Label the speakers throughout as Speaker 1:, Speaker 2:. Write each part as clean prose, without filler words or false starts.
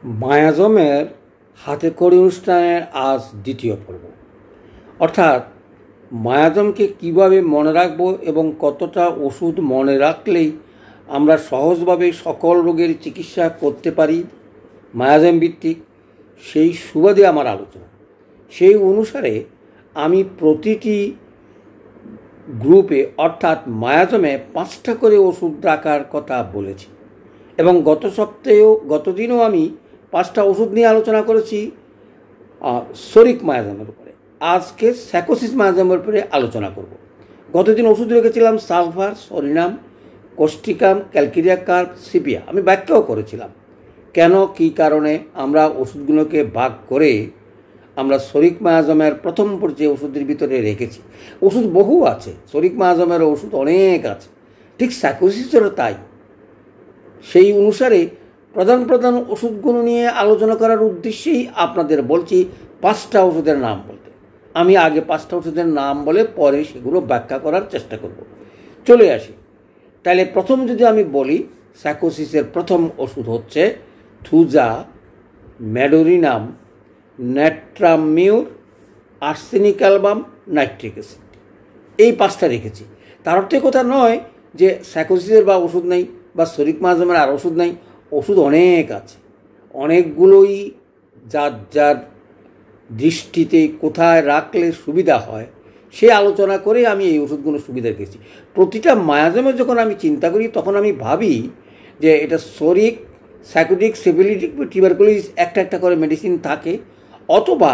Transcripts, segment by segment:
Speaker 1: মায়াজমের হাতেখড়ি অনুষ্ঠানের আজ দ্বিতীয় পর্ব। অর্থাৎ মায়াজমকে কিভাবে মনে রাখবো এবং কতটা ওষুধ মনে রাখলেই আমরা সহজভাবে সকল রোগের চিকিৎসা করতে পারি মায়াজম ভিত্তিক, সেই সুবাদে আমার আলোচনা। সেই অনুসারে আমি প্রতিটি গ্রুপে অর্থাৎ মায়াজমে 5টা করে ওষুধ রাখার কথা বলেছি এবং গতদিনও আমি 5টা ওষুধ নিয়ে আলোচনা করেছি শরিক মায়াজমের উপরে। আজকে সাইকোসিস মায়াজমের উপরে আলোচনা করব। গতদিন ওষুধ রেখেছিলাম sulphur, psorinum, Causticum, calcarea carp, sepia. আমি ব্যাখ্যাও করেছিলাম কেন কী কারণে আমরা ওষুধগুলোকে ভাগ করে আমরা শরিক মায়াজমের প্রথম পর্যায়ে ওষুধের ভিতরে রেখেছি। ওষুধ বহু আছে, শরিক মায়াজমের ওষুধ অনেক আছে, ঠিক সাইকোসিসেরও তাই। সেই অনুসারে প্রধান ওষুধগুলো নিয়ে আলোচনা করার উদ্দেশ্যেই আপনাদের বলছি 5টা ওষুধের নাম বলতে। আমি আগে 5টা ওষুধের নাম বলে পরে সেগুলো ব্যাখ্যা করার চেষ্টা করব। চলে আসি তাহলে প্রথম যদি আমি বলি, সাইকোসিসের প্রথম ওষুধ হচ্ছে Thuja, Medorrhinum, নেট্রামিউর, arsenic album, nitric acid. এই 5টা রেখেছি। তার অর্থে কথা নয় যে সাইকোসিসের বা ওষুধ নেই বা শরিক মায়াজমের আর ওষুধ নেই। ওষুধ অনেক আছে, অনেকগুলোই যার দৃষ্টিতে কোথায় রাখলে সুবিধা হয় সে আলোচনা করে আমি এই ওষুধগুলো সুবিধা রেখেছি। প্রতিটা মায়াজমে যখন আমি চিন্তা করি তখন আমি ভাবি যে এটা শরিক, সাইকোটিক, সিফিলিটিক, টিউবারকুলোসিস একটা করে মেডিসিন থাকে, অথবা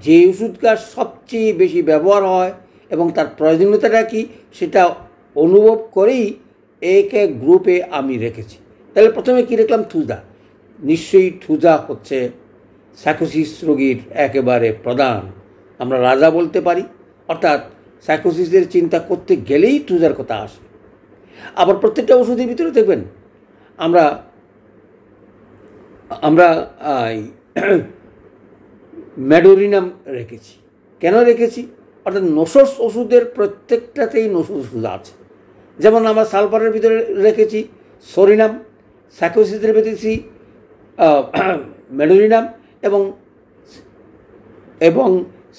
Speaker 1: যে ওষুধটা সবচেয়ে বেশি ব্যবহার হয় এবং তার প্রয়োজনীয়তাটা কী সেটা অনুভব করেই এক গ্রুপে আমি রেখেছি। তাহলে প্রথমে কী রাখলাম? থুজা। নিশ্চয়ই থুজা হচ্ছে সাইকোসিস রোগীর একেবারে প্রধান, আমরা রাজা বলতে পারি। অর্থাৎ সাইকোসিসের চিন্তা করতে গেলেই থুজার কথা আসে। আবার প্রত্যেকটা ওষুধের ভিতরে দেখবেন আমরা ম্যাডোরিনাম রেখেছি। কেন রেখেছি? অর্থাৎ নসস ওষুধের প্রত্যেকটাতেই নসস ওষুধ আছে। যেমন আমরা সালফারের ভিতরে রেখেছি সরিনাম, সাইকোসিসের রেখেছি ম্যাডোরিনাম এবং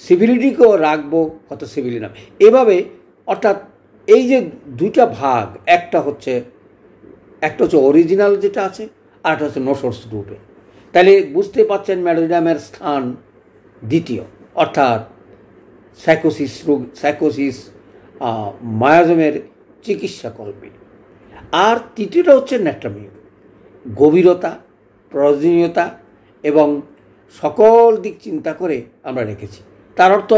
Speaker 1: সিভিলিটিকেও রাখবো কত সিভিলিনাম। এভাবে অর্থাৎ এই যে দুইটা ভাগ, একটা হচ্ছে অরিজিনাল যেটা আছে, আর একটা হচ্ছে নসস গ্রুপে। তাহলে বুঝতে পারছেন ম্যাডোরিনামের স্থান দ্বিতীয়, অর্থাৎ সাইকোসিস মায়াজমের চিকিৎসা কল্পে। আর তৃতীয়টা হচ্ছে নেট্রামিউর। গভীরতা, প্রয়োজনীয়তা এবং সকল দিক চিন্তা করে আমরা রেখেছি। তার অর্থ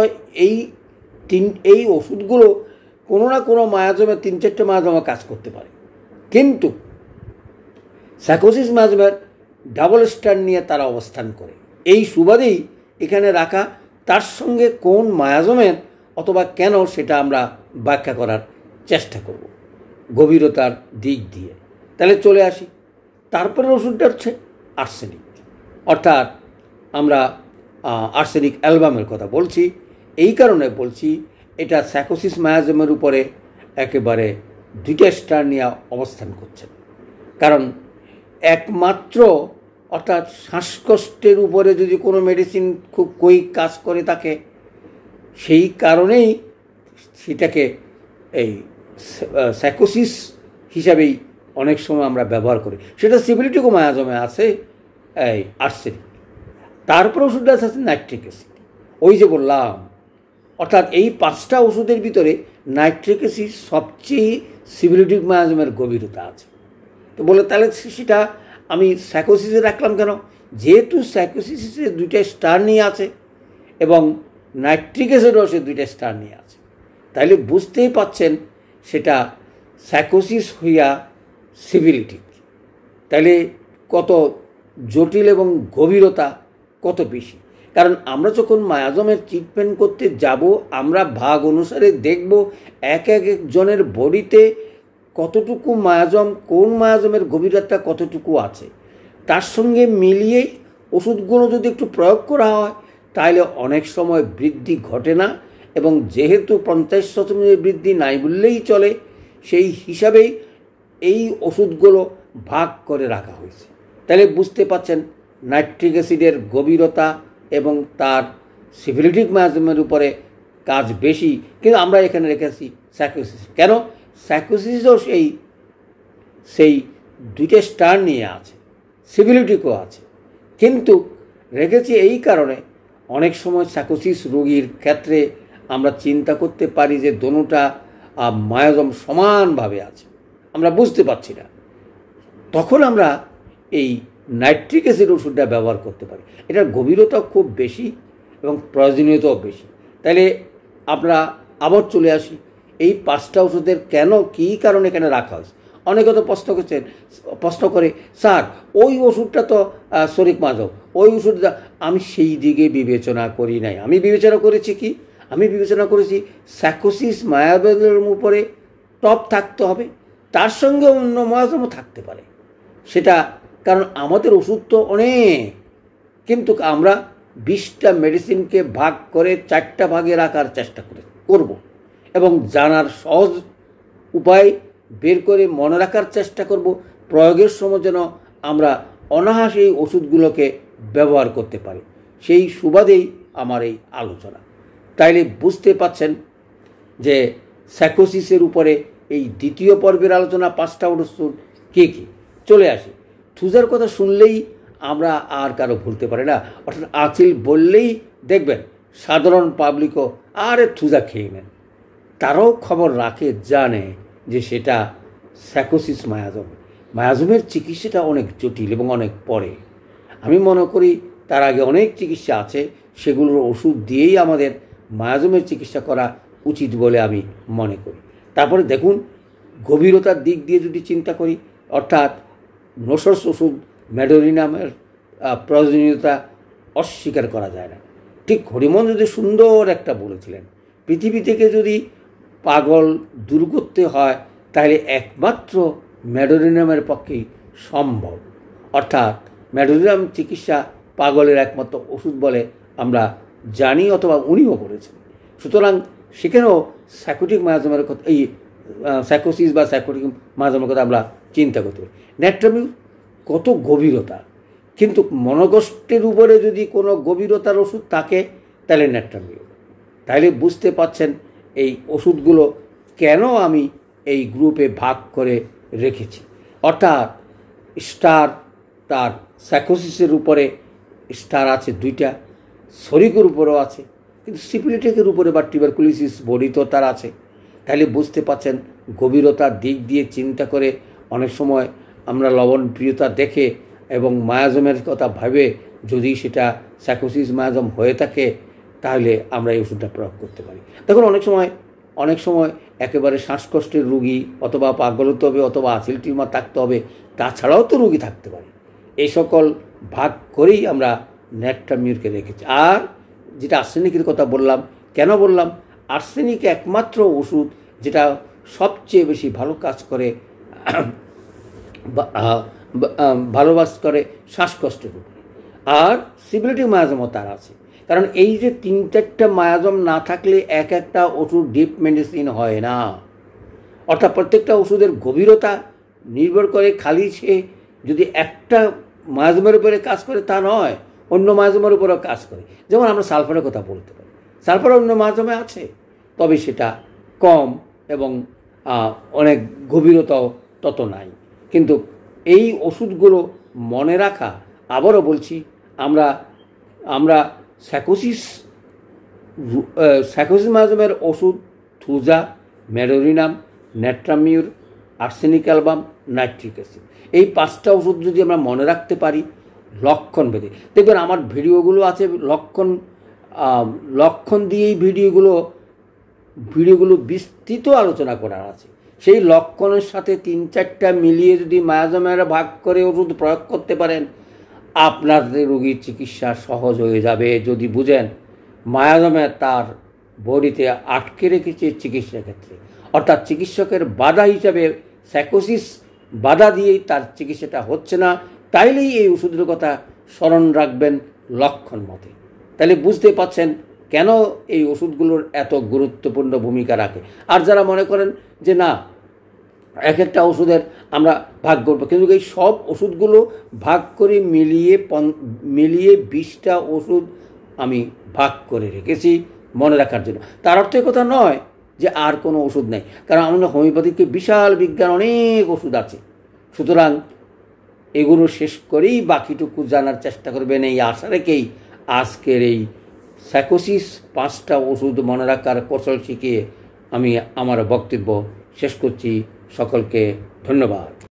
Speaker 1: এই ওষুধগুলো কোনো না কোনো মায়াজমে 3-4টে মায়াজমে কাজ করতে পারে, কিন্তু সাইকোসিস মায়াজমের ডাবল স্ট্যান্ড নিয়ে তারা অবস্থান করে। এই সুবাদেই এখানে রাখা, তার সঙ্গে কোন মায়াজমের অথবা কেন সেটা আমরা ব্যাখ্যা করার চেষ্টা করব গভীরতার দিক দিয়ে। তাহলে চলে আসি, তারপরের ওষুধটা হচ্ছে আর্সেনিক। অর্থাৎ আমরা আর্সেনিক অ্যালবামের কথা বলছি, এই কারণে বলছি এটা সাইকোসিস মায়াজমের উপরে একেবারে 2টা স্টার নিয়ে অবস্থান করছেন। কারণ একমাত্র অর্থাৎ শ্বাসকষ্টের উপরে যদি কোনো মেডিসিন খুব কুইক কাজ করে থাকে, সেই কারণেই সেটাকে এই সাইকোসিস হিসাবেই অনেক সময় আমরা ব্যবহার করি। সেটা সিভিলিটিকও মায়াজমে আছে এই আর্সেনিক। তারপরে ওষুধটা আছে নাইট্রিক অ্যাসিড। ওই যে বললাম, অর্থাৎ এই 5টা ওষুধের ভিতরে নাইট্রিক অ্যাসিড সবচেয়ে সিভিলিটিক মায়াজমের গভীরতা আছে। তো বলে তাহলে সেটা আমি সাইকোসিসে রাখলাম কেন? যেহেতু সাইকোসিসে 2টা স্টার নিয়ে আছে এবং নাইট্রিক অ্যাসিডও সে 2টা স্টার নিয়ে আছে, তাহলে বুঝতেই পাচ্ছেন সেটা সাইকোসিস হইয়া সিভিলিটিক। তাহলে কত জটিল এবং গভীরতা কত বেশি। কারণ আমরা যখন মায়াজমের ট্রিটমেন্ট করতে যাব, আমরা ভাগ অনুসারে দেখব একজনের বডিতে কতটুকু মায়াজম, কোন মায়াজমের গভীরতা কতটুকু আছে, তার সঙ্গে মিলিয়ে ওষুধগুলো যদি একটু প্রয়োগ করা হয় তাহলে অনেক সময় বৃদ্ধি ঘটে না। এবং যেহেতু 50% বৃদ্ধি নাই বললেই চলে, সেই হিসাবেই এই ওষুধগুলো ভাগ করে রাখা হয়েছে। তাহলে বুঝতে পাচ্ছেন নাইট্রিক অ্যাসিডের গভীরতা এবং তার সিফিলিটিক মায়াজমের উপরে কাজ বেশি, কিন্তু আমরা এখানে রেখেছি সাইকোসিস। কেন? সাইকোসিসও সেই দুইটা স্টার নিয়ে আছে, সিফিলিটিকও আছে, কিন্তু রেখেছি এই কারণে অনেক সময় সাইকোসিস রোগীর ক্ষেত্রে আমরা চিন্তা করতে পারি যে দোনোটা মায়াজম সমানভাবে আছে, আমরা বুঝতে পারছি না, তখন আমরা এই নাইট্রিক অ্যাসিড ওষুধটা ব্যবহার করতে পারি। এটার গভীরতাও খুব বেশি এবং প্রয়োজনীয়তাও বেশি। তাইলে আমরা আবার চলে আসি এই 5টা ওষুধের কেন, কী কারণে এখানে রাখা হয়েছে। অনেকে তো প্রশ্ন করে, স্যার ওই ওষুধটা তো শরিক মায়াজম, ওই ওষুধটা। আমি সেই দিকে বিবেচনা করি নাই। আমি বিবেচনা করেছি কি? আমি বিবেচনা করেছি সাইকোসিস মায়াজমের উপরে টপ থাকতে হবে, তার সঙ্গে অন্য মায়াজমও থাকতে পারে, সেটা কারণ আমাদের ওষুধ তো অনেক, কিন্তু আমরা 20টা মেডিসিনকে ভাগ করে 4টা ভাগে রাখার চেষ্টা করব এবং জানার সহজ উপায় বের করে মনে রাখার চেষ্টা করব, প্রয়োগের সময় যেন আমরা অনায়াসে এই ওষুধগুলোকে ব্যবহার করতে পারি। সেই সুবাদেই আমার এই আলোচনা। তাইলে বুঝতে পাচ্ছেন যে সাইকোসিসের উপরে এই দ্বিতীয় পর্বের আলোচনা 5টা ওষুধ কী কী। চলে আসি, থুজার কথা শুনলেই আমরা আর কারো ভুলতে পারি না। অর্থাৎ আচিল বললেই দেখবেন সাধারণ পাবলিকও আরে থুজা খেয়ে নেন, তারাও খবর রাখে, জানে যে সেটা সাইকোসিস মায়াজমের চিকিৎসাটা অনেক জটিল এবং অনেক পরে। আমি মনে করি তার আগে অনেক চিকিৎসা আছে, সেগুলোর ওষুধ দিয়েই আমাদের মায়াজমের চিকিৎসা করা উচিত বলে আমি মনে করি। তারপরে দেখুন গভীরতার দিক দিয়ে যদি চিন্তা করি, অর্থাৎ নসস ওষুধ ম্যাডোরিনামের প্রয়োজনীয়তা অস্বীকার করা যায় না। ঠিক হরিমন যদি সুন্দর একটা বলেছিলেন, পৃথিবী থেকে যদি পাগল দূর করতে হয় তাহলে একমাত্র ম্যাডোরিনামের পক্ষেই সম্ভব। অর্থাৎ ম্যাডোরিনাম চিকিৎসা পাগলের একমাত্র ওষুধ বলে আমরা জানি, অথবা উনিও বলেছেন। সুতরাং সেখানেও সাইকোটিক মায়াজমের কথা, এই সাইকোসিস বা সাইকোটিক মায়াজমের কথা আমরা চিন্তা করতে পারি। ন্যাট্রামিউর কত গভীরতা, কিন্তু মনোকষ্টের উপরে যদি কোনো গভীরতার ওষুধ থাকে তাহলে ন্যাট্রামিউর। তাহলে বুঝতে পাচ্ছেন এই ওষুধগুলো কেন আমি এই গ্রুপে ভাগ করে রেখেছি। অর্থাৎ স্টার, তার সাইকোসিসের উপরে স্টার আছে 2টা, শরিকের উপরেও আছে, কিন্তু সিফিলিটিকের উপরে বা টিউবারকুলোসিস বডিতেও তার আছে। তাহলে বুঝতে পাচ্ছেন গভীরতার দিক দিয়ে চিন্তা করে অনেক সময় আমরা লবণপ্রিয়তা দেখে এবং মায়াজমের কথা ভাবে যদি সেটা সাইকোসিস মায়াজম হয়ে থাকে তাহলে আমরা এই ওষুধটা প্রয়োগ করতে পারি। দেখুন অনেক সময় একেবারে শ্বাসকষ্টের রুগী অথবা পাগল হতে হবে অথবা আচিল টিউমার থাকতে হবে, তাছাড়াও তো রুগী থাকতে পারে। এই সকল ভাগ করেই আমরা ন্যাট্রামিউরকে রেখেছি। আর যেটা আর্সেনিকের কথা বললাম, কেন বললাম? আর্সেনিক একমাত্র ওষুধ যেটা সবচেয়ে বেশি ভালো কাজ করে শ্বাসকষ্টের উপরে। আর সিফিলিটিক মায়াজমও তার আছে, কারণ এই যে 3-4টা মায়াজম না থাকলে একটা ওষুধ ডিপ মেডিসিন হয় না। অর্থাৎ প্রত্যেকটা ওষুধের গভীরতা নির্ভর করে, খালি সে যদি একটা মায়াজমের উপরে কাজ করে তা নয়, অন্য মায়াজমের উপরেও কাজ করে। যেমন আমরা সালফারের কথা বলতে পারি, সালফার অন্য মায়াজমে আছে, তবে সেটা কম এবং অনেক গভীরতাও তত নাই। কিন্তু এই ওষুধগুলো মনে রাখা, আবারও বলছি, আমরা সাইকোসিস মায়াজমের ওষুধ Thuja, Medorrhinum, ন্যাট্রামিউর, arsenic album, nitric acid, এই 5টা ওষুধ যদি আমরা মনে রাখতে পারি লক্ষণ ভেদে, দেখবেন আমার ভিডিওগুলো আছে লক্ষণ দিয়েই ভিডিওগুলো বিস্তৃত আলোচনা করার আছে। সেই লক্ষণের সাথে 3-4টা মিলিয়ে যদি মায়াজমের ভাগ করে ওষুধ প্রয়োগ করতে পারেন, আপনাদের রোগীর চিকিৎসা সহজ হয়ে যাবে। যদি বুঝেন মায়াজমে তার বডিতে আটকে রেখেছে চিকিৎসা ক্ষেত্রে, অর্থাৎ চিকিৎসকের বাধা হিসাবে সাইকোসিস বাধা দিয়েই তার চিকিৎসাটা হচ্ছে না, তাইলেই এই ওষুধের কথা স্মরণ রাখবেন লক্ষণ মতে। তাহলে বুঝতে পাচ্ছেন কেন এই ওষুধগুলোর এত গুরুত্বপূর্ণ ভূমিকা রাখে। আর যারা মনে করেন যে না এক একটা ওষুধের আমরা ভাগ করবো, কিন্তু এই সব ওষুধগুলো ভাগ করে মিলিয়ে 20টা ওষুধ আমি ভাগ করে রেখেছি মনে রাখার জন্য। তার অর্থ কথা নয় যে আর কোনো ওষুধ নেই, কারণ আমরা হোমিওপ্যাথিকে বিশাল বিজ্ঞান, অনেক ওষুধ আছে। সুতরাং এগুলো শেষ করেই বাকিটুকু জানার চেষ্টা করবেন এই আশা রেখেই আজকের এই সাইকোসিস 5টা ওষুধ মনে রাখার কৌশল শিখিয়ে আমি আমার বক্তব্য শেষ করছি। সকলকে ধন্যবাদ।